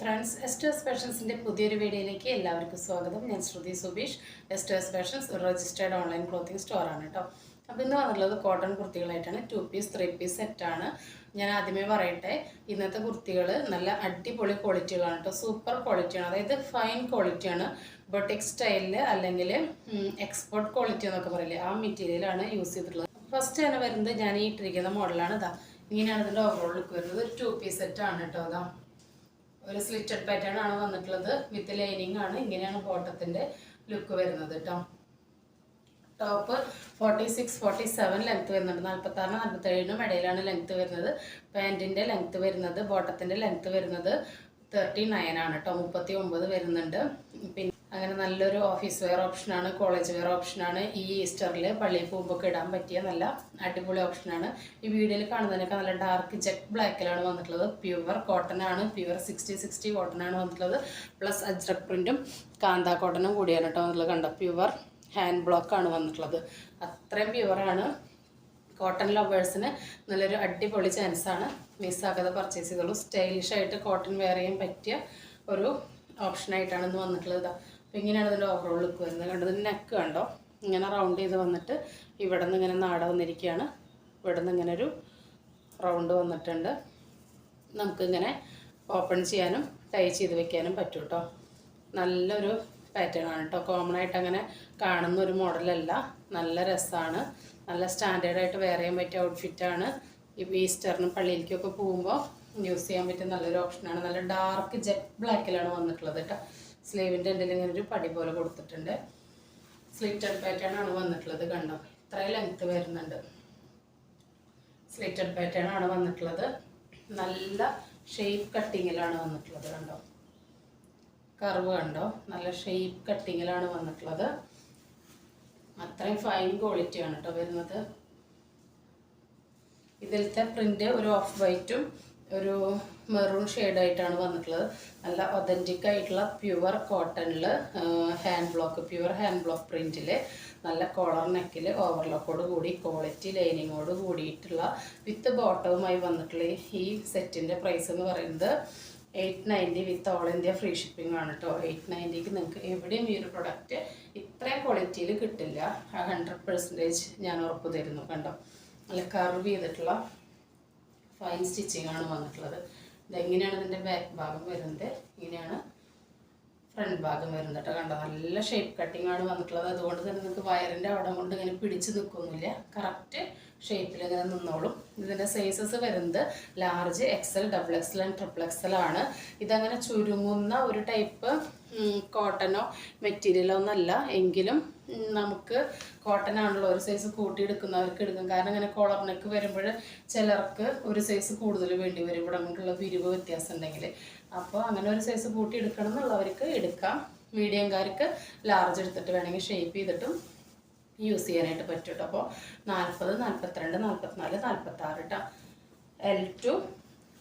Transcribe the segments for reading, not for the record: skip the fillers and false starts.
Friends, എസ്റ്റേഴ്സ് ഫാഷൻസിൻ്റെ പുതിയൊരു വീഡിയോയിലേക്ക് എല്ലാവർക്കും സ്വാഗതം. ഞാൻ ശ്രുതി സുബീഷ്. എസ്റ്റേഴ്സ് ഫാഷൻസ് ഒരു രജിസ്റ്റേർഡ് ഓൺലൈൻ ക്ലോത്തിങ് സ്റ്റോറാണ് കേട്ടോ. അപ്പോൾ ഇന്ന് വന്നിട്ടുള്ളത് കോട്ടൺ കുർത്തികളായിട്ടാണ്. 2 പീസ് 3 പീസ് സെറ്റാണ്. ഞാൻ ആദ്യമേ പറയട്ടെ, ഇന്നത്തെ കുർത്തികൾ നല്ല അടിപൊളി ക്വാളിറ്റികളാണ് കേട്ടോ. സൂപ്പർ ക്വാളിറ്റിയാണ്, അതായത് ഫൈൻ ക്വാളിറ്റിയാണ്. ബൊട്ടിക് സ്റ്റൈലിൽ അല്ലെങ്കിൽ എക്സ്പോർട്ട് ക്വാളിറ്റി എന്നൊക്കെ പറയില്ലേ, ആ മെറ്റീരിയലാണ് യൂസ് ചെയ്തിട്ടുള്ളത്. ഫസ്റ്റ് തന്നെ വരുന്നത് ഞാൻ ഈ ഇട്ടിരിക്കുന്ന മോഡലാണ്. ഇതാ ഇങ്ങനെയാണ് ഇതിൻ്റെ ഓവറോൾ ലുക്ക് വരുന്നത്. ഒരു 2 പീസ് സെറ്റാണ് കേട്ടോ. അതാ ഒരു സ്ലിറ്റഡ് പാറ്റേൺ ആണ് വന്നിട്ടുള്ളത്, വിത്ത് ലൈനിങ് ആണ്. ഇങ്ങനെയാണ് ബോട്ടത്തിൻ്റെ ലുക്ക് വരുന്നത് കേട്ടോ. ടോപ്പ് 46-47 ലെങ്ത്ത് വരുന്നുണ്ട്. 46-47 ഇടയിലാണ് ലെങ്ത്ത് വരുന്നത്. പാൻറ്റിൻ്റെ ലെങ്ത്ത് വരുന്നത്, ബോട്ടത്തിൻ്റെ ലെങ്ത്ത് വരുന്നത് 39 ആണ് കേട്ടോ. 39 വരുന്നുണ്ട്. പിന്നെ അങ്ങനെ നല്ലൊരു ഓഫീസ് വെയർ ഓപ്ഷനാണ്, കോളേജ് വെയർ ഓപ്ഷനാണ്. ഈ ഈസ്റ്ററിൽ പള്ളിയിൽ പോകുമ്പോൾ ഇടാൻ പറ്റിയ നല്ല അടിപൊളി ഓപ്ഷനാണ്. ഈ വീഡിയോയിൽ കാണുന്നതിനൊക്കെ നല്ല ഡാർക്ക് ജെറ്റ് ബ്ലാക്കിലാണ് വന്നിട്ടുള്ളത്. പ്യുവർ കോട്ടൺ ആണ്, പ്യുവർ 60 കോട്ടൺ ആണ് വന്നിട്ടുള്ളത്. പ്ലസ് അജ്രക് പ്രിൻറ്റും കാന്ത കോട്ടണും കൂടിയാണ് കേട്ടോ വന്നിട്ടുള്ളത്. കണ്ടോ, പ്യുവർ ഹാൻഡ് ബ്ലോക്കാണ് വന്നിട്ടുള്ളത്. അത്രയും പ്യുവറാണ്. കോട്ടൺ ലവേഴ്സിന് നല്ലൊരു അടിപൊളി ചാൻസാണ്. മിസ്സാക്കാതെ പർച്ചേസ് ചെയ്തോളൂ. സ്റ്റൈലിഷായിട്ട് കോട്ടൺ വെയർ ചെയ്യാൻ പറ്റിയ ഒരു ഓപ്ഷനായിട്ടാണ് ഇന്ന് വന്നിട്ടുള്ളത്. അപ്പോൾ ഇങ്ങനെയാണ് ഇതിൻ്റെ ഓവറോൾ ലുക്ക് വരുന്നത്. കണ്ടത് നെക്ക് കണ്ടോ, ഇങ്ങനെ റൗണ്ട് ചെയ്ത് വന്നിട്ട് ഇവിടെ നിന്ന് ഇങ്ങനെ നാട വന്നിരിക്കുകയാണ്. ഇവിടെ നിന്ന് ഇങ്ങനെ ഒരു റൗണ്ട് വന്നിട്ടുണ്ട്. നമുക്കിങ്ങനെ ഓപ്പൺ ചെയ്യാനും ടൈ ചെയ്ത് വെക്കാനും പറ്റും കേട്ടോ. നല്ലൊരു പാറ്റേൺ ആണ് കേട്ടോ. കോമൺ ആയിട്ട് അങ്ങനെ കാണുന്ന ഒരു മോഡലല്ല. നല്ല രസമാണ്. നല്ല സ്റ്റാൻഡേർഡായിട്ട് വെയർ ചെയ്യാൻ പറ്റിയ ഔട്ട്ഫിറ്റാണ്. ഇപ്പോൾ ഈസ്റ്ററിനും പള്ളിയിലേക്കൊക്കെ പോകുമ്പോൾ യൂസ് ചെയ്യാൻ പറ്റിയ നല്ലൊരു ഓപ്ഷനാണ്. നല്ല ഡാർക്ക് ജെറ്റ് ബ്ലാക്കിലാണ് വന്നിട്ടുള്ളത് കേട്ടോ. സ്ലീവിൻ്റെ എന്തെങ്കിലും ഇങ്ങനെ ഒരു പടി പോലെ കൊടുത്തിട്ടുണ്ട്. സ്ലിറ്റഡ് പാറ്റേൺ ആണ് വന്നിട്ടുള്ളത്. കണ്ടോ, ഇത്രയും ലെങ്ത്ത് വരുന്നുണ്ട്. സ്ലിറ്റഡ് പാറ്റേൺ ആണ് വന്നിട്ടുള്ളത്. നല്ല ഷേപ്പ് കട്ടിങ്ങിലാണ് വന്നിട്ടുള്ളത്. കണ്ടോ, കർവ് കണ്ടോ, നല്ല ഷേപ്പ് കട്ടിങ്ങിലാണ് വന്നിട്ടുള്ളത്. അത്രയും ഫൈൻ ക്വാളിറ്റിയാണ് കേട്ടോ വരുന്നത്. ഇതിലത്തെ പ്രിൻ്റ് ഒരു ഓഫ് വൈറ്റും ഒരു മെറൂൺ ഷെയ്ഡായിട്ടാണ് വന്നിട്ടുള്ളത്. നല്ല ഒതൻറ്റിക് ആയിട്ടുള്ള പ്യുവർ കോട്ടണിൽ പ്യുവർ ഹാൻഡ് ബ്ലോക്ക് പ്രിൻറ്റിൽ നല്ല കോളർ നെക്കിൽ ഓവർലോക്കോട് കൂടി ക്വാളിറ്റി ലൈനിങ്ങോട് കൂടിയിട്ടുള്ള വിത്ത് ബോട്ടവുമായി വന്നിട്ടുള്ള ഈ സെറ്റിൻ്റെ പ്രൈസ് എന്ന് പറയുന്നത് 890 with all India free shipping ആണ് കേട്ടോ. 890ക്ക് നിങ്ങൾക്ക് എവിടെയും ഈ ഒരു പ്രൊഡക്റ്റ് ഇത്രയും ക്വാളിറ്റിയിൽ കിട്ടില്ല. 100% ഞാൻ ഉറപ്പ് തരുന്നു. കണ്ടോ, നല്ല കർവ് ചെയ്തിട്ടുള്ള ഫൈൻ സ്റ്റിച്ചിങ് ആണ് വന്നിട്ടുള്ളത്. ഇതെങ്ങനെയാണ് ഇതിൻ്റെ ബാക്ക് ഭാഗം വരുന്നത്, ഇങ്ങനെയാണ് ഫ്രണ്ട് ഭാഗം വരുന്നത് കേട്ടോ. കണ്ടോ, നല്ല ഷേപ്പ് കട്ടിങ് ആണ് വന്നിട്ടുള്ളത്. അതുകൊണ്ട് തന്നെ നിങ്ങൾക്ക് വയറിൻ്റെ അവിടെ കൊണ്ട് ഇങ്ങനെ പിടിച്ച് നിൽക്കൊന്നുമില്ല. കറക്റ്റ് ഷേപ്പിൽ ഇങ്ങനെ നിന്നോളും. ഇതിൻ്റെ സൈസസ് വരുന്നത് large, XL, XXL and XXL ആണ്. ഇതങ്ങനെ ചുരുങ്ങുന്ന ഒരു ടൈപ്പ് കോട്ടനോ മെറ്റീരിയലോ ഒന്നല്ല. എങ്കിലും നമുക്ക് കോട്ടൺ ആണല്ലോ, ഒരു സൈസ് കൂട്ടിയെടുക്കുന്നവർക്ക് എടുക്കും. കാരണം ഇങ്ങനെ കോളർ നെക്ക് വരുമ്പോൾ ചിലർക്ക് ഒരു സൈസ് കൂടുതൽ വേണ്ടി വരും, ഇവിടെ കൊണ്ടുള്ള വിരിവ് വ്യത്യാസം ഉണ്ടെങ്കിൽ. അപ്പോൾ അങ്ങനെ ഒരു സൈസ് കൂട്ടി എടുക്കണം എന്നുള്ളവർക്ക് എടുക്കാം. മീഡിയംകാർക്ക് ലാർജ് എടുത്തിട്ട് വേണമെങ്കിൽ ഷേപ്പ് ചെയ്തിട്ടും യൂസ് ചെയ്യാനായിട്ട് പറ്റും കേട്ടോ. അപ്പോൾ 40, 42, 44, 46 കേട്ടോ. L to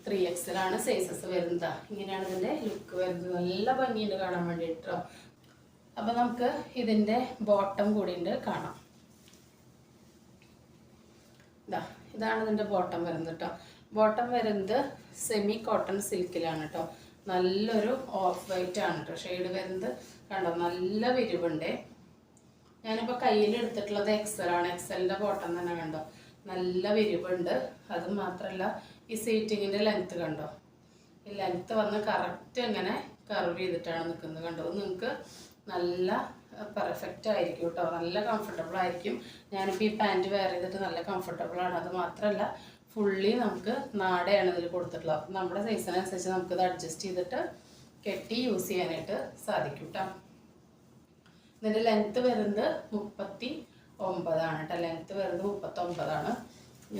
3XL ആണ് സൈസസ് വരുന്നത്. ഇങ്ങനെയാണ് ഇതിൻ്റെ ലുക്ക് വരുന്നത്. നല്ല ഭംഗിയുണ്ട് കാണാൻ വേണ്ടിയിട്ടോ. അപ്പോൾ നമുക്ക് ഇതിൻ്റെ ബോട്ടം കൂടിയുണ്ട് കാണാം. ഇതാണ് ഇതിൻ്റെ ബോട്ടം വരുന്നത് കേട്ടോ. ബോട്ടം വരുന്നത് സെമി കോട്ടൺ സിൽക്കിലാണ് കേട്ടോ. നല്ലൊരു ഓഫ് വൈറ്റ് ആണ് കേട്ടോ ഷെയ്ഡ് വരുന്നത്. കണ്ടോ, നല്ല വിരിവുണ്ട്. ഞാനിപ്പോൾ കയ്യിൽ എടുത്തിട്ടുള്ളത് XL ആണ്. XLൻ്റെ ബോട്ടം തന്നെ കണ്ടോ, നല്ല വിരിവുണ്ട്. അത് മാത്രമല്ല ഈ സീറ്റിങ്ങിൻ്റെ ലെങ്ത്ത് കണ്ടോ, ഈ ലെങ്ത്ത് വന്ന് കറക്റ്റ് ഇങ്ങനെ കർവ് ചെയ്തിട്ടാണ് നിൽക്കുന്നത്. കണ്ടോ, നിങ്ങൾക്ക് നല്ല പെർഫെക്റ്റ് ആയിരിക്കും കേട്ടോ. നല്ല കംഫർട്ടബിൾ ആയിരിക്കും. ഞാനിപ്പോൾ ഈ പാൻറ്റ് വെയർ ചെയ്തിട്ട് നല്ല കംഫർട്ടബിളാണ്. അത് മാത്രമല്ല ഫുള്ളി നമുക്ക് നാടയാണ് ഇതിൽ കൊടുത്തിട്ടുള്ളത്. അപ്പം നമ്മുടെ സൈസിനനുസരിച്ച് നമുക്കിത് അഡ്ജസ്റ്റ് ചെയ്തിട്ട് കെട്ടി യൂസ് ചെയ്യാനായിട്ട് സാധിക്കും കേട്ടോ. ഇതിൻ്റെ ലെങ്ത്ത് വരുന്നത് 39 ആണ് കേട്ടോ. ലെങ്ത്ത് വരുന്നത് 39 ആണ്.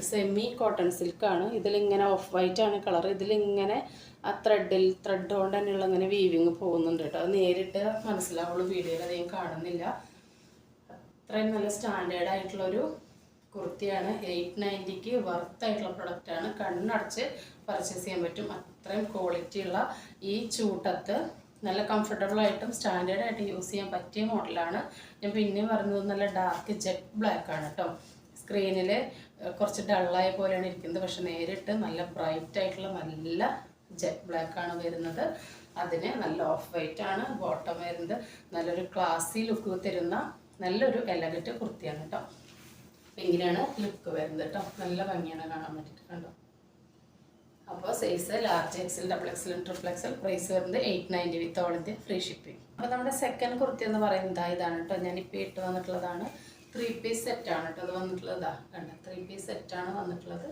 സെമി കോട്ടൺ സിൽക്കാണ്. ഇതിലിങ്ങനെ ഓഫ് വൈറ്റ് ആണ് കളർ. ഇതിലിങ്ങനെ ആ ത്രെഡ് കൊണ്ട് തന്നെയുള്ള ഇങ്ങനെ വീവിങ് പോകുന്നുണ്ട് കേട്ടോ. അത് നേരിട്ട് മനസ്സിലാവുള്ളൂ, വീഡിയോയിൽ അധികം കാണുന്നില്ല. അത്രയും നല്ല സ്റ്റാൻഡേർഡ് ആയിട്ടുള്ളൊരു കുർത്തിയാണ്. 890ക്ക് വർത്തായിട്ടുള്ള പ്രൊഡക്റ്റാണ്. കണ്ണടച്ച് പർച്ചേസ് ചെയ്യാൻ പറ്റും. അത്രയും ക്വാളിറ്റി ഉള്ള ഈ ചൂട്ടത്ത് നല്ല കംഫർട്ടബിളായിട്ടും സ്റ്റാൻഡേർഡായിട്ട് യൂസ് ചെയ്യാൻ പറ്റിയ മോഡലാണ്. ഞാൻ പിന്നെ പറഞ്ഞത് നല്ല ഡാർക്ക് ജെറ്റ് ബ്ലാക്ക് ആണ് കേട്ടോ. സ്ക്രീനിൽ കുറച്ച് ഡള്ളായ പോലെയാണ് ഇരിക്കുന്നത്, പക്ഷെ നേരിട്ട് നല്ല ബ്രൈറ്റ് ആയിട്ടുള്ള നല്ല ജെറ്റ് ബ്ലാക്ക് ആണ് വരുന്നത്. അതിന് നല്ല ഓഫ് വൈറ്റ് ആണ് ബോട്ടം വരുന്നത്. നല്ലൊരു ക്ലാസി ലുക്ക് തരുന്ന നല്ലൊരു എലഗന്റ് കുർത്തിയാണ് കേട്ടോ. അപ്പം ഇങ്ങനെയാണ് ലുക്ക് വരുന്നത് കേട്ടോ. നല്ല ഭംഗിയാണ് കാണാൻ വേണ്ടിയിട്ട് കണ്ടോ. അപ്പോൾ size large XL, double XL, triple XL. Price വരുന്നത് 890 with all India free shipping. അപ്പോൾ നമ്മുടെ സെക്കൻഡ് കുർത്തി എന്ന് പറയുന്നത് ഇതാണ് കേട്ടോ. ഞാനിപ്പോൾ ഇട്ട് വന്നിട്ടുള്ളതാണ് 3 പീസ് സെറ്റാണ് കേട്ടോ. അത് വന്നിട്ടുള്ളത് കണ്ടോ 3 പീസ് സെറ്റാണ് വന്നിട്ടുള്ളത്.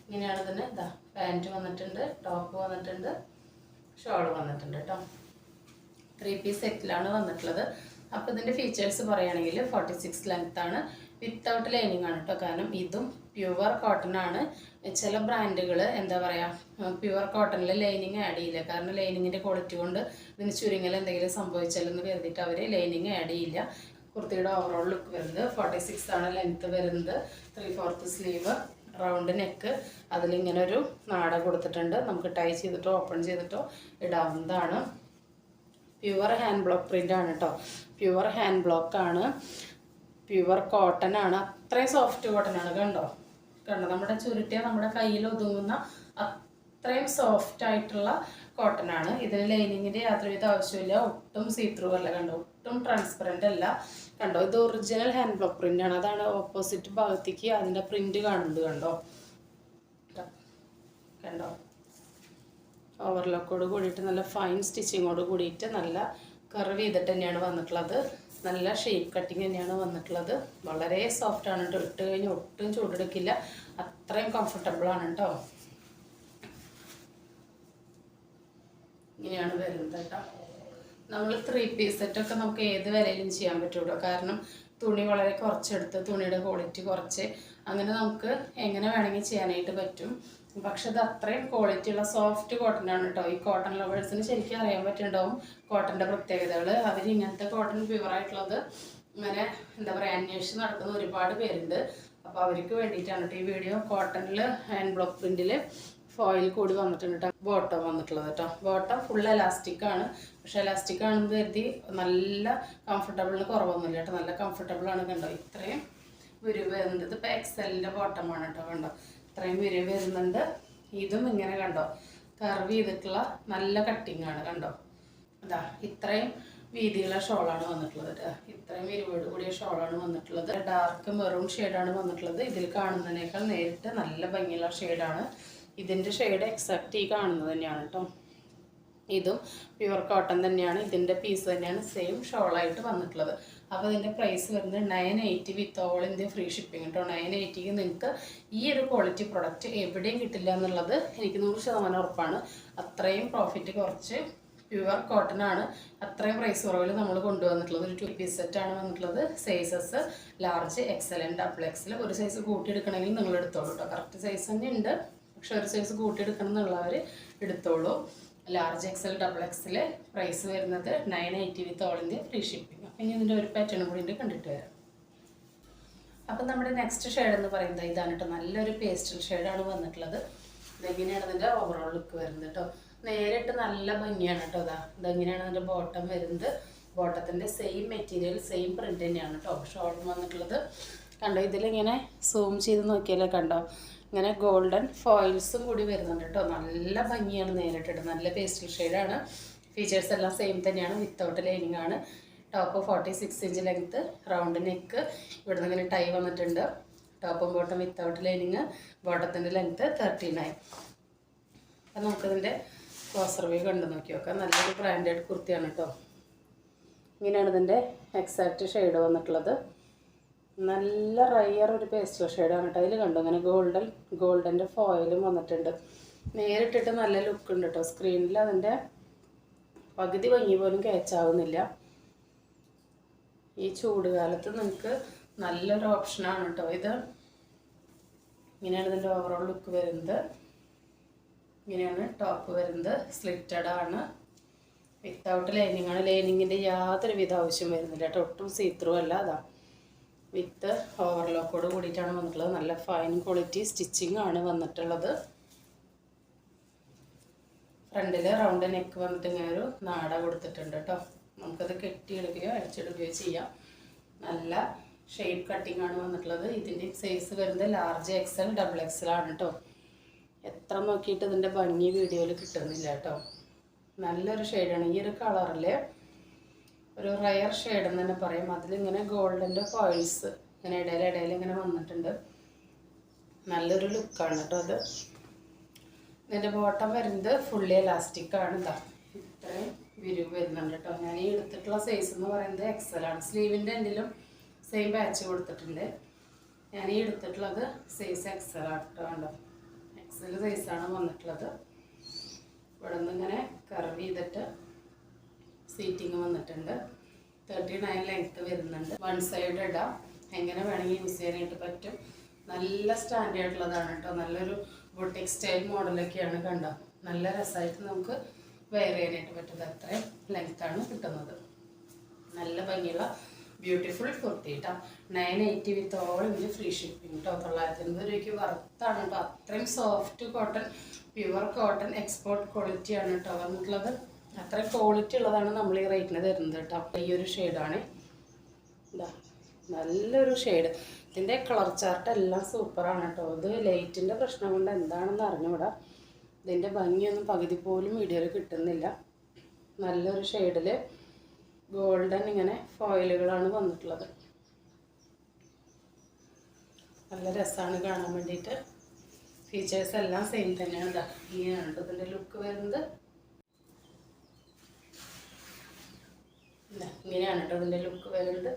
ഇങ്ങനെയാണ് ഇതിന് പാൻറ്റ് വന്നിട്ടുണ്ട്, ടോപ്പ് വന്നിട്ടുണ്ട്, ഷോൾ വന്നിട്ടുണ്ട് കേട്ടോ. 3 പീസ് സെറ്റിലാണ് വന്നിട്ടുള്ളത്. അപ്പോൾ ഇതിൻ്റെ ഫീച്ചേഴ്സ് പറയുകയാണെങ്കിൽ 46 ലെങ്ത് ആണ്, വിത്തൗട്ട് ലൈനിങ് ആണ് കേട്ടോ. കാരണം ഇതും പ്യുവർ കോട്ടൺ ആണ്. ചില ബ്രാൻഡുകൾ എന്താ പറയുക പ്യുവർ കോട്ടണിൽ ലൈനിങ് ആഡ് ചെയ്യില്ല. കാരണം ലൈനിങ്ങിൻ്റെ ക്വാളിറ്റി കൊണ്ട് ഇതിന് ചുരുങ്ങൽ എന്തെങ്കിലും സംഭവിച്ചാലെന്ന് കരുതിയിട്ട് അവർ ലൈനിങ് ആഡ് ചെയ്യില്ല. കുർത്തിയുടെ ഓവറോൾ ലുക്ക് വരുന്നത് 46 ആണ് ലെങ്ത്ത് വരുന്നത്. 3/4 സ്ലീവ്, റൗണ്ട് നെക്ക്, അതിലിങ്ങനെ ഒരു നാട കൊടുത്തിട്ടുണ്ട്. നമുക്ക് ടൈ ചെയ്തിട്ടോ ഓപ്പൺ ചെയ്തിട്ടോ ഇടാവുന്നതാണ്. പ്യുവർ ഹാൻഡ് ബ്ലോക്ക് പ്രിൻ്റ് ആണ് കേട്ടോ. പ്യുവർ ഹാൻഡ് ബ്ലോക്ക് ആണ്, പ്യുവർ കോട്ടൺ ആണ്. അത്രയും സോഫ്റ്റ് കോട്ടൺ ആണ്. കണ്ടോ നമ്മുടെ ചുരുട്ടിയ നമ്മുടെ കയ്യിൽ ഒതുങ്ങുന്ന അത്രയും സോഫ്റ്റ് ആയിട്ടുള്ള കോട്ടൺ ആണ്. ഇതിന് ലൈനിങ്ങിൻ്റെ യാതൊരുവിധ ആവശ്യമില്ല. ഒട്ടും സീത്രൂ അല്ല കണ്ടോ, ഒട്ടും ട്രാൻസ്പെറൻ്റ് അല്ല കണ്ടോ. ഇത് ഒറിജിനൽ ഹാൻഡ് ബ്ലോക്ക് പ്രിൻ്റ് ആണ്. അതാണ് ഓപ്പോസിറ്റ് ഭാഗത്തേക്ക് അതിൻ്റെ പ്രിൻ്റ് കാണുന്നത് കണ്ടോ. കണ്ടോ ഓവർലോക്കോട് കൂടിയിട്ട് നല്ല ഫൈൻ സ്റ്റിച്ചിങ്ങോട് കൂടിയിട്ട് നല്ല കർവ് ചെയ്തിട്ട് തന്നെയാണ് വന്നിട്ടുള്ളത്. നല്ല ഷേപ്പ് കട്ടിങ് തന്നെയാണ് വന്നിട്ടുള്ളത്. വളരെ സോഫ്റ്റാണ് കേട്ടോ. ഇട്ട് കഴിഞ്ഞാൽ ഒട്ടും ചൂടെടുക്കില്ല. അത്രയും കംഫർട്ടബിളാണ് കേട്ടോ. ഇങ്ങനെയാണ് വരുന്നത് കേട്ടോ. നമ്മൾ 3 പീസ് സെറ്റൊക്കെ നമുക്ക് ഏത് വിലയിലും ചെയ്യാൻ പറ്റുള്ളൂ. കാരണം തുണി വളരെ കുറച്ചെടുത്ത് തുണിയുടെ ക്വാളിറ്റി കുറച്ച് അങ്ങനെ നമുക്ക് എങ്ങനെ വേണമെങ്കിൽ ചെയ്യാനായിട്ട് പറ്റും. പക്ഷെ ഇത് അത്രയും ക്വാളിറ്റി ഉള്ള സോഫ്റ്റ് കോട്ടൺ ആണ് കേട്ടോ. ഈ കോട്ടൺ ലവേഴ്സിന് ശരിക്കും അറിയാൻ പറ്റുന്നുണ്ടാവും കോട്ടൻ്റെ പ്രത്യേകതകൾ. അവർ ഇങ്ങനത്തെ കോട്ടൺ പ്യുവറായിട്ടുള്ളത് ഇങ്ങനെ എന്താ പറയുക അന്വേഷിച്ച് നടക്കുന്ന ഒരുപാട് പേരുണ്ട്. അപ്പോൾ അവർക്ക് വേണ്ടിയിട്ടാണ് കേട്ടോ ഈ വീഡിയോ. കോട്ടണിൽ ഹാൻഡ് ബ്ലോക്ക് പ്രിൻറ്റിൽ ഫോയിൽ കൂടി വന്നിട്ടുണ്ട് കേട്ടോ. ബോട്ടം വന്നിട്ടുള്ളത് കേട്ടോ. ബോട്ടം ഫുൾ എലാസ്റ്റിക് ആണ്. പക്ഷെ എലാസ്റ്റിക് ആണെന്ന് കരുതി നല്ല കംഫർട്ടബിളിന് കുറവൊന്നുമില്ല കേട്ടോ. നല്ല കംഫർട്ടബിളാണ് കണ്ടോ. ഇത്രയും വിരിവ് വരുന്നുണ്ട്. ഇതിപ്പോൾ എക്സലിൻ്റെ ബോട്ടമാണ് കേട്ടോ. കണ്ടോ ഇത്രയും വിരിവ് വരുന്നുണ്ട്. ഇതും ഇങ്ങനെ കണ്ടോ കർവ് ചെയ്തിട്ടുള്ള നല്ല കട്ടിങ് ആണ് കണ്ടോ. അതാ ഇത്രയും വീതിയുള്ള ഷോളാണ് വന്നിട്ടുള്ളത് കേട്ടോ. ഇത്രയും വിരിവോട് കൂടിയ ഷോളാണ് വന്നിട്ടുള്ളത്. ഡാർക്ക് മെറൂൺ ഷെയ്ഡാണ് വന്നിട്ടുള്ളത്. ഇതിൽ കാണുന്നതിനേക്കാൾ നേരിട്ട് നല്ല ഭംഗിയുള്ള ഷെയ്ഡാണ്. ഇതിൻ്റെ ഷെയ്ഡ് എക്സാക്റ്റ് ഈ കാണുന്നത് തന്നെയാണ് കേട്ടോ. ഇതും പ്യുവർ കോട്ടൺ തന്നെയാണ്. ഇതിൻ്റെ പീസ് തന്നെയാണ് സെയിം ഷോളായിട്ട് വന്നിട്ടുള്ളത്. അപ്പോൾ ഇതിൻ്റെ പ്രൈസ് വരുന്നത് 980 with all India free shipping കേട്ടോ. 980ക്ക് നിങ്ങൾക്ക് ഈ ഒരു ക്വാളിറ്റി പ്രൊഡക്റ്റ് എവിടെയും കിട്ടില്ല എന്നുള്ളത് എനിക്ക് 100% ഉറപ്പാണ്. അത്രയും പ്രോഫിറ്റ് കുറച്ച് പ്യുവർ കോട്ടൺ ആണ്. അത്രയും പ്രൈസ് കുറവിൽ നമ്മൾ കൊണ്ടുവന്നിട്ടുള്ളത്. ഒരു 2 പീസ് സെറ്റാണ് വന്നിട്ടുള്ളത്. Sizes large, XL, double XL. ഒരു സൈസ് കൂട്ടിയെടുക്കണമെങ്കിൽ നിങ്ങൾ എടുത്തോളൂ കേട്ടോ. കറക്റ്റ് സൈസ് തന്നെ ഉണ്ട്. പക്ഷെ ഒരു സൈസ് കൂട്ടിയെടുക്കണം എന്നുള്ളവർ എടുത്തോളൂ. Large XL, double XL. Price വരുന്നത് 980 with all India free shipping. അപ്പം ഇനി ഇതിൻ്റെ ഒരു പാറ്റേൺ കൂടി കണ്ടിട്ട് വരാം. അപ്പം നമ്മുടെ നെക്സ്റ്റ് ഷെയ്ഡ് എന്ന് പറയുന്നത് ഇതാണ് കേട്ടോ. നല്ലൊരു പേസ്റ്റൽ ഷെയ്ഡാണ് വന്നിട്ടുള്ളത്. ഇതെങ്ങനെയാണ് അതിൻ്റെ ഓവറോൾ ലുക്ക് വരുന്നത് കേട്ടോ. നേരിട്ട് നല്ല ഭംഗിയാണ് കേട്ടോ. ഇതെങ്ങനെയാണ് അതിൻ്റെ ബോട്ടം വരുന്നത്. ബോട്ടത്തിൻ്റെ സെയിം മെറ്റീരിയൽ സെയിം പ്രിൻ്റ് തന്നെയാണ് കേട്ടോ. ഷോളും വന്നിട്ടുള്ളത് കണ്ടോ. ഇതിലിങ്ങനെ സൂം ചെയ്ത് നോക്കിയാലേ കണ്ടോ ഇങ്ങനെ ഗോൾഡൻ ഫോയിൽസും കൂടി വരുന്നുണ്ട് കേട്ടോ. നല്ല ഭംഗിയാണ് നേരിട്ടിട്ട്. നല്ല പേസ്റ്റൽ ഷെയ്ഡാണ്. ഫീച്ചേഴ്സ് എല്ലാം സെയിം തന്നെയാണ്. വിത്തൗട്ട് ലൈനിങ് ആണ്. Top 46 inch length, round neck, ഇവിടുന്ന് ഇങ്ങനെ ടൈ വന്നിട്ടുണ്ട്. ടോപ്പും ബോട്ടം വിത്തൗട്ട് ലൈനിങ്. ബോട്ടത്തിൻ്റെ ലെങ്ത്ത് 39. അപ്പം നമുക്കിതിൻ്റെ ക്ലോസർ വ്യൂ കണ്ടു നോക്കി നോക്കാം. നല്ലൊരു ബ്രാൻഡഡ് കുർത്തിയാണ് കേട്ടോ. ഇങ്ങനെയാണ് ഇതിൻ്റെ എക്സാക്റ്റ് ഷെയ്ഡ് വന്നിട്ടുള്ളത്. നല്ല റയർ ഒരു പേസ്റ്റൽ ഷെയ്ഡാണ് കേട്ടോ. അതിൽ കണ്ടോ ഇങ്ങനെ ഗോൾഡൻ്റെ ഫോയിലും വന്നിട്ടുണ്ട്. നേരിട്ടിട്ട് നല്ല ലുക്ക് ഉണ്ട് കേട്ടോ. സ്ക്രീനിൽ അതിൻ്റെ പകുതി ഭംഗി പോലും ക്യാച്ചാവുന്നില്ല. ഈ ചൂടുകാലത്ത് നിങ്ങൾക്ക് നല്ലൊരു ഓപ്ഷനാണ് കേട്ടോ ഇത്. ഇങ്ങനെയാണ് ഇതിൻ്റെ ഓവറോൾ ലുക്ക് വരുന്നത്. ഇങ്ങനെയാണ് ടോപ്പ് വരുന്നത്. സ്ലിറ്റഡ് ആണ്. വിത്തൗട്ട് ലൈനിങ് ആണ്. ലൈനിങ്ങിൻ്റെ യാതൊരുവിധ ആവശ്യം വരുന്നില്ല കേട്ടോ. ഒട്ടും സീത്രൂ അല്ല. അതാ വിത്ത് ഓവർലോക്കോട് കൂടിയിട്ടാണ് വന്നിട്ടുള്ളത്. നല്ല ഫൈൻ ക്വാളിറ്റി സ്റ്റിച്ചിങ് ആണ് വന്നിട്ടുള്ളത്. ഫ്രണ്ടിൽ റൗണ്ട് നെക്ക് വന്നിട്ട് ഇങ്ങനെ ഒരു നാട കൊടുത്തിട്ടുണ്ട് കേട്ടോ. നമുക്കത് കെട്ടിയെടുക്കുകയോ അടിച്ചെടുക്കുകയോ ചെയ്യാം. നല്ല ഷേപ്പ് കട്ടിങ് ആണ് വന്നിട്ടുള്ളത്. ഇതിൻ്റെ സൈസ് വരുന്നത് ലാർജ് എക്സൽ, ഡബിൾ എക്സൽ ആണ് കേട്ടോ. എത്ര നോക്കിയിട്ട് ഇതിൻ്റെ ഭംഗി വീഡിയോയിൽ കിട്ടുന്നില്ല കേട്ടോ. നല്ലൊരു ഷെയ്ഡാണ്. ഈ ഒരു കളറിൽ ഒരു റയർ ഷെയ്ഡ് എന്ന് തന്നെ പറയും. അതിലിങ്ങനെ ഗോൾഡിൻ്റെ ഫോയിൽസ് ഇങ്ങനെ ഇടയിൽ ഇങ്ങനെ വന്നിട്ടുണ്ട്. നല്ലൊരു ലുക്കാണ് കേട്ടോ അത്. ഇതിൻ്റെ ബോട്ടം വരുന്നത് ഫുള്ളി എലാസ്റ്റിക്കാണ്. ഇതാ ഇത്രയും വിരിവ് വരുന്നുണ്ട് കേട്ടോ. ഞാൻ ഈ എടുത്തിട്ടുള്ള സൈസ് എന്ന് പറയുന്നത് എക്സലാണ്. സ്ലീവിൻ്റെ എന്തെങ്കിലും സെയിം ബാച്ച് കൊടുത്തിട്ടുണ്ട്. ഞാൻ ഈ എടുത്തിട്ടുള്ളത് സൈസ് എക്സലാണ് കേട്ടോ. കണ്ടോ, എക്സൽ സൈസാണ് വന്നിട്ടുള്ളത്. ഇവിടെ നിന്ന് ഇങ്ങനെ കർവ് ചെയ്തിട്ട് സീറ്റിങ് വന്നിട്ടുണ്ട്. 39 ലെങ്ത്ത് വരുന്നുണ്ട്. വൺ സൈഡ് ഇടാം, എങ്ങനെ വേണമെങ്കിൽ യൂസ് ചെയ്യാനായിട്ട് പറ്റും. നല്ല സ്റ്റാൻഡേർഡുള്ളതാണ് കേട്ടോ. നല്ലൊരു ബൊട്ടിക് സ്റ്റൈൽ മോഡലൊക്കെയാണ്. കണ്ടോ, നല്ല രസമായിട്ട് നമുക്ക് വെയർ ചെയ്യാനായിട്ട് പറ്റുന്നത്. അത്രയും ലെങ്ത്താണ് കിട്ടുന്നത്. നല്ല ഭംഗിയുള്ള ബ്യൂട്ടിഫുൾ കുർത്തി കേട്ടോ. 980 with all India free shipping കേട്ടോ. 950 രൂപയ്ക്ക് വർത്താണ് കേട്ടോ. അത്രയും soft cotton, pure cotton, export ക്വാളിറ്റിയാണ് കേട്ടോ വന്നിട്ടുള്ളത്. അത്രയും ക്വാളിറ്റി ഉള്ളതാണ് നമ്മൾ ഈ റേറ്റിന് തരുന്നത് കേട്ടോ. ഈ ഒരു ഷെയ്ഡാണ്. ഇതാ നല്ലൊരു ഷെയ്ഡ്. ഇതിൻ്റെ കളർ ചാർട്ട് എല്ലാം സൂപ്പറാണ് കേട്ടോ. ഇത് ലൈറ്റിൻ്റെ പ്രശ്നം കൊണ്ട് എന്താണെന്ന് അറിഞ്ഞുകൂടാ. ഇതിൻ്റെ ഭംഗിയൊന്നും പകുതി പോലും വീഡിയോയിൽ കിട്ടുന്നില്ല. നല്ലൊരു ഷെയ്ഡിൽ ഗോൾഡൻ ഇങ്ങനെ ഫോയിലുകളാണ് വന്നിട്ടുള്ളത്. നല്ല രസമാണ് കാണാൻ വേണ്ടിയിട്ട്. ഫീച്ചേഴ്സ് എല്ലാം സെയിം തന്നെയാണ്. ഇതാ ഇങ്ങനെയാണ് കേട്ടോ ഇതിൻ്റെ ലുക്ക് വരുന്നത്. ഇങ്ങനെയാണ് കേട്ടോ ഇതിൻ്റെ ലുക്ക് വരുന്നത്.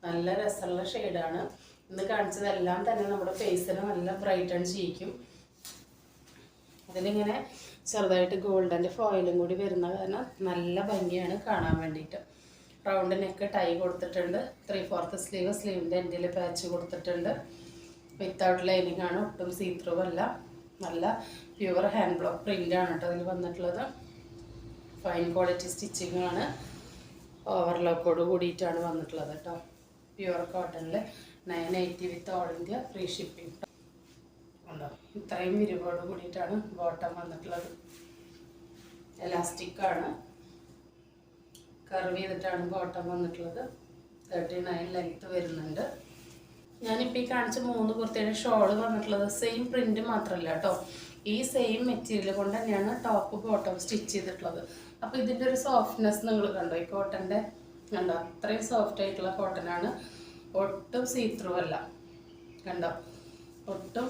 നല്ല രസമുള്ള ഷെയ്ഡാണ്. ഇന്ന് കാണിച്ചതെല്ലാം തന്നെ നമ്മുടെ ഫേസിന് നല്ല ബ്രൈറ്റൺ ചെയ്യിക്കും. അതിലിങ്ങനെ ചെറുതായിട്ട് ഗോൾഡൻ്റെ ഫോയിലും കൂടി വരുന്ന കാരണം നല്ല ഭംഗിയാണ് കാണാൻ വേണ്ടിയിട്ട്. റൗണ്ട് നെക്ക് ടൈ കൊടുത്തിട്ടുണ്ട്. 3/4 സ്ലീവ്, സ്ലീവിൻ്റെ എൻഡിൽ പാച്ച് കൊടുത്തിട്ടുണ്ട്. വിത്തൗട്ട് ലൈനിങ് ആണ്, ഒട്ടും സീത്രൂ അല്ല. നല്ല പ്യുവർ ഹാൻഡ് ബ്ലോക്ക് പ്രിൻ്റ് ആണ് കേട്ടോ അതിൽ വന്നിട്ടുള്ളത്. ഫൈൻ ക്വാളിറ്റി സ്റ്റിച്ചിങ് ആണ്. ഓവർലോക്കോട് കൂടിയിട്ടാണ് വന്നിട്ടുള്ളത് കേട്ടോ. പ്യുവർ കോട്ടണിൽ 980 with all India free shipping ഉണ്ടോ. ഇത്രയും വിരിവോട് കൂടിയിട്ടാണ് ബോട്ടം വന്നിട്ടുള്ളത്. എലാസ്റ്റിക്കാണ്, കർവ് ചെയ്തിട്ടാണ് ബോട്ടം വന്നിട്ടുള്ളത്. 39 ലെങ്ത്ത് വരുന്നുണ്ട്. ഞാനിപ്പോൾ ഈ കാണിച്ച 3 കുർത്തിയുടെ ഷോള് വന്നിട്ടുള്ളത് സെയിം പ്രിൻ്റ് മാത്രമല്ല കേട്ടോ. ഈ സെയിം മെറ്റീരിയൽ കൊണ്ട് തന്നെയാണ് ടോപ്പ് ബോട്ടം സ്റ്റിച്ച് ചെയ്തിട്ടുള്ളത്. അപ്പോൾ ഇതിൻ്റെ ഒരു സോഫ്റ്റ്നെസ് നിങ്ങൾ കണ്ടോ, ഈ കോട്ടൻ്റെ കണ്ടോ, അത്രയും സോഫ്റ്റ് ആയിട്ടുള്ള കോട്ടനാണ്. ഒട്ടും സീത്രൂ അല്ല, കണ്ടോ, ഒട്ടും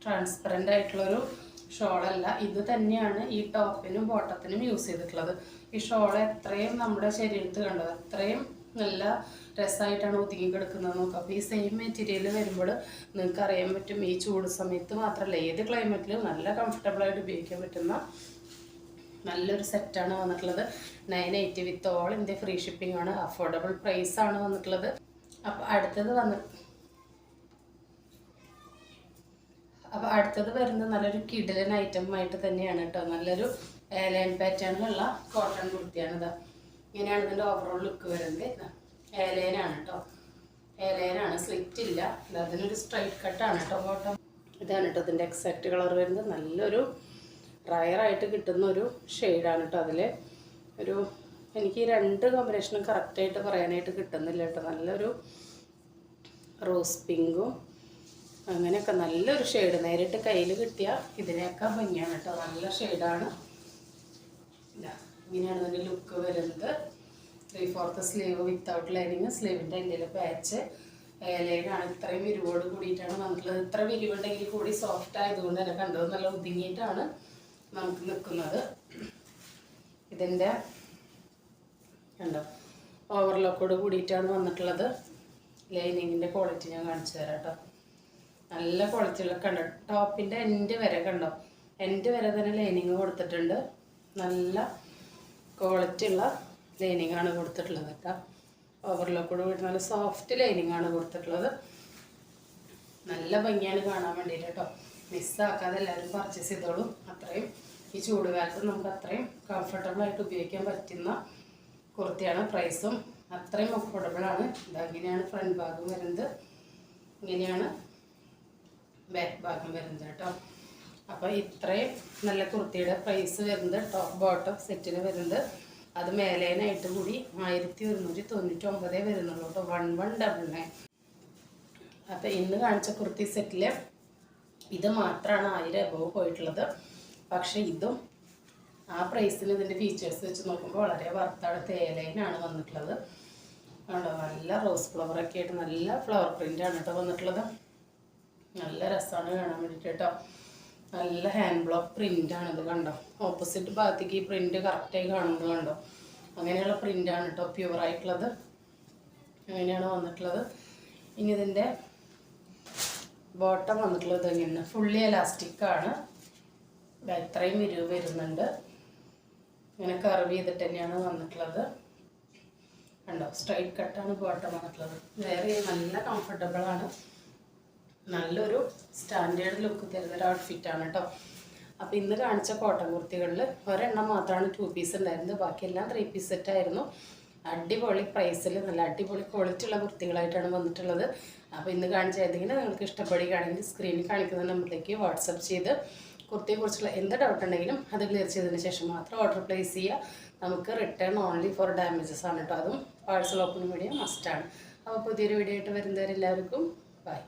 ട്രാൻസ്പെറൻ്റ് ആയിട്ടുള്ളൊരു ഷോളല്ല. ഇത് തന്നെയാണ് ഈ ടോപ്പിനും ബോട്ടത്തിനും യൂസ് ചെയ്തിട്ടുള്ളത്. ഈ ഷോൾ എത്രയും നമ്മുടെ ശരീരത്ത് കണ്ടോ, അത്രയും നല്ല രസമായിട്ടാണ് ഒതുങ്ങി കിടക്കുന്നത് നോക്കാം. അപ്പോൾ ഈ സെയിം മെറ്റീരിയൽ വരുമ്പോൾ നിങ്ങൾക്ക് അറിയാൻ പറ്റും. ഈ ചൂട് സമയത്ത് മാത്രമല്ല, ഏത് ക്ലൈമറ്റിലും നല്ല കംഫർട്ടബിളായിട്ട് ഉപയോഗിക്കാൻ പറ്റുന്ന നല്ലൊരു സെറ്റാണ് വന്നിട്ടുള്ളത്. 980 with all India free shipping ആണ്. അഫോർഡബിൾ പ്രൈസ് ആണ് വന്നിട്ടുള്ളത്. അപ്പോൾ അടുത്തത് വരുന്നത് നല്ലൊരു കിഡിലൻ ഐറ്റം ആയിട്ട് തന്നെയാണ് കേട്ടോ. നല്ലൊരു ഏലൈൻ പാറ്റേണിലുള്ള കോട്ടൺ കുർത്തിയാണിത്. ഇങ്ങനെയാണ് ഇതിൻ്റെ ഓവറോൾ ലുക്ക് വരുന്നത്. ഏലൈനാണ് കേട്ടോ, ഏലൈനാണ്, സ്ലിറ്റ് ഇല്ല. അതിനൊരു സ്ട്രൈറ്റ് കട്ടാണ് കേട്ടോ ബോട്ടം. ഇതാണ് കേട്ടോ ഇതിൻ്റെ എക്സാക്റ്റ് കളർ വരുന്നത്. നല്ലൊരു റയറായിട്ട് കിട്ടുന്ന ഒരു ഷെയ്ഡാണ് കേട്ടോ. അതിൽ എനിക്ക് 2 കോമ്പിനേഷനും കറക്റ്റായിട്ട് പറയാനായിട്ട് കിട്ടുന്നില്ല കേട്ടോ. നല്ലൊരു റോസ് പിങ്കും അങ്ങനെയൊക്കെ നല്ലൊരു ഷെയ്ഡ്. നേരിട്ട് കയ്യിൽ കിട്ടിയാൽ ഇതിനേക്കാൾ ഭംഗിയാണ് കേട്ടോ. നല്ല ഷെയ്ഡാണ്. ഇങ്ങനെയാണ് ഇതിൻ്റെ ലുക്ക് വരുന്നത്. 3/4 സ്ലീവ് വിത്തൗട്ട് ലൈനിങ്, സ്ലീവിൻ്റെ എൻഡിൽ പാച്ച്, ലൈനാണ്. ഇത്രയും വിരിവോട് കൂടിയിട്ടാണ് വന്നിട്ടുള്ളത്. ഇത്ര വിരിവുണ്ടെങ്കിൽ കൂടി സോഫ്റ്റ് ആയതുകൊണ്ട് തന്നെ കണ്ടത് നല്ല ഒതുങ്ങിയിട്ടാണ് നമുക്ക് നിൽക്കുന്നത്. ഇതിൻ്റെ കണ്ടോ ഓവർലോക്കോട് കൂടിയിട്ടാണ് വന്നിട്ടുള്ളത്. ലൈനിങ്ങിൻ്റെ ക്വാളിറ്റി ഞാൻ കാണിച്ചു തരാം കേട്ടോ. നല്ല ക്വാളിറ്റിയുള്ള കണ്ടോ. ടോപ്പിൻ്റെ എൻഡ് വരെ കണ്ടോ, എൻഡ് വരെ തന്നെ ലൈനിങ് കൊടുത്തിട്ടുണ്ട്. നല്ല ക്വാളിറ്റി ഉള്ള ലൈനിങ് ആണ് കൊടുത്തിട്ടുള്ളത് കേട്ടോ. ഓവർലോക്കോട് കൂടി നല്ല സോഫ്റ്റ് ലൈനിങ് ആണ് കൊടുത്തിട്ടുള്ളത്. നല്ല ഭംഗിയാണ് കാണാൻ വേണ്ടിയിട്ട് കേട്ടോ. മിസ്സാക്കാതെ എല്ലാവരും പർച്ചേസ് ചെയ്തോളൂ. അത്രയും ഈ ചൂടുകാലത്ത് നമുക്ക് അത്രയും കംഫർട്ടബിളായിട്ട് ഉപയോഗിക്കാൻ പറ്റുന്ന കുർത്തിയാണ്. പ്രൈസും അത്രയും അഫോർഡബിളാണ്. ഇതങ്ങനെയാണ് ഫ്രണ്ട് ഭാഗം വരുന്നത്, ഇങ്ങനെയാണ് ബാക്ക് ഭാഗം വരുന്നത് കേട്ടോ. അപ്പോൾ ഇത്രയും നല്ല കുർത്തിയുടെ പ്രൈസ് വരുന്നത് ടോപ്പ് ബോട്ടം സെറ്റിന് വരുന്നത് അത് മേലേനായിട്ട് കൂടി 1199 വരുന്നുള്ളൂ കേട്ടോ. 1199. അപ്പോൾ ഇന്ന് കാണിച്ച കുർത്തി സെറ്റിൽ ഇത് മാത്രമാണ് 1000 എബോവ് പോയിട്ടുള്ളത്. പക്ഷേ ഇതും ആ പ്രൈസിന് ഇതിൻ്റെ ഫീച്ചേഴ്സ് വെച്ച് നോക്കുമ്പോൾ വളരെ വർത്താണ്. തേലൈനാണ് വന്നിട്ടുള്ളത്. കണ്ടോ, നല്ല റോസ് ഫ്ലവറൊക്കെ ആയിട്ട് നല്ല ഫ്ലവർ പ്രിൻ്റാണ് കേട്ടോ വന്നിട്ടുള്ളത്. നല്ല രസമാണ് കാണാൻ വേണ്ടിയിട്ട് കേട്ടോ. നല്ല ഹാൻഡ് ബ്ലോക്ക് പ്രിൻ്റാണിത്. കണ്ടോ, ഓപ്പോസിറ്റ് ഭാഗത്തേക്ക് ഈ പ്രിൻ്റ് കറക്റ്റായി കാണുന്നത് കണ്ടോ. അങ്ങനെയുള്ള പ്രിൻ്റാണ് കേട്ടോ, പ്യുവറായിട്ടുള്ളത്. അങ്ങനെയാണ് വന്നിട്ടുള്ളത്. ഇനി ഇതിൻ്റെ ബോട്ടം വന്നിട്ടുള്ളത് ഇങ്ങനെ ഫുള്ളി എലാസ്റ്റിക്കാണ്. ഇത്രയും വിരിവ് വരുന്നുണ്ട്. ഇങ്ങനെ കർവ് ചെയ്തിട്ട് തന്നെയാണ് വന്നിട്ടുള്ളത്. കണ്ടോ, സ്ട്രൈറ്റ് കട്ടാണ് ബോട്ടം വന്നിട്ടുള്ളത്. വേറെ നല്ല കംഫർട്ടബിളാണ്. നല്ലൊരു സ്റ്റാൻഡേർഡ് ലുക്ക് തരുന്നൊരു ഔട്ട്ഫിറ്റാണ് കേട്ടോ. അപ്പോൾ ഇന്ന് കാണിച്ച കോട്ടൺ കുർത്തികളിൽ ഒരെണ്ണം മാത്രമാണ് 2 പീസ് ഉണ്ടായിരുന്നത്. ബാക്കിയെല്ലാം 3 പീസ് സെറ്റായിരുന്നു. അടിപൊളി പ്രൈസിൽ നല്ല അടിപൊളി ക്വാളിറ്റി ഉള്ള കുർത്തികളായിട്ടാണ് വന്നിട്ടുള്ളത്. അപ്പോൾ ഇന്ന് കാണിച്ച ഏതെങ്കിലും നിങ്ങൾക്ക് ഇഷ്ടപ്പെടുകയാണെങ്കിൽ സ്ക്രീനിൽ കാണിക്കുന്ന നമ്പറിലേക്ക് വാട്സപ്പ് ചെയ്ത് കുർത്തിയെക്കുറിച്ചുള്ള എന്ത് ഡൗട്ട് ഉണ്ടെങ്കിലും അത് ക്ലിയർ ചെയ്തതിന് ശേഷം മാത്രം ഓർഡർ പ്ലേസ് ചെയ്യുക. നമുക്ക് റിട്ടേൺ ഓൺലി ഫോർ ഡാമേജസ് ആണ് കേട്ടോ. അതും പാഴ്സൽ ഓപ്പൺ വീഡിയോ മസ്റ്റാണ്. അപ്പോൾ പുതിയൊരു വീഡിയോ ആയിട്ട് വരുന്നവരെല്ലാവർക്കും ബൈ.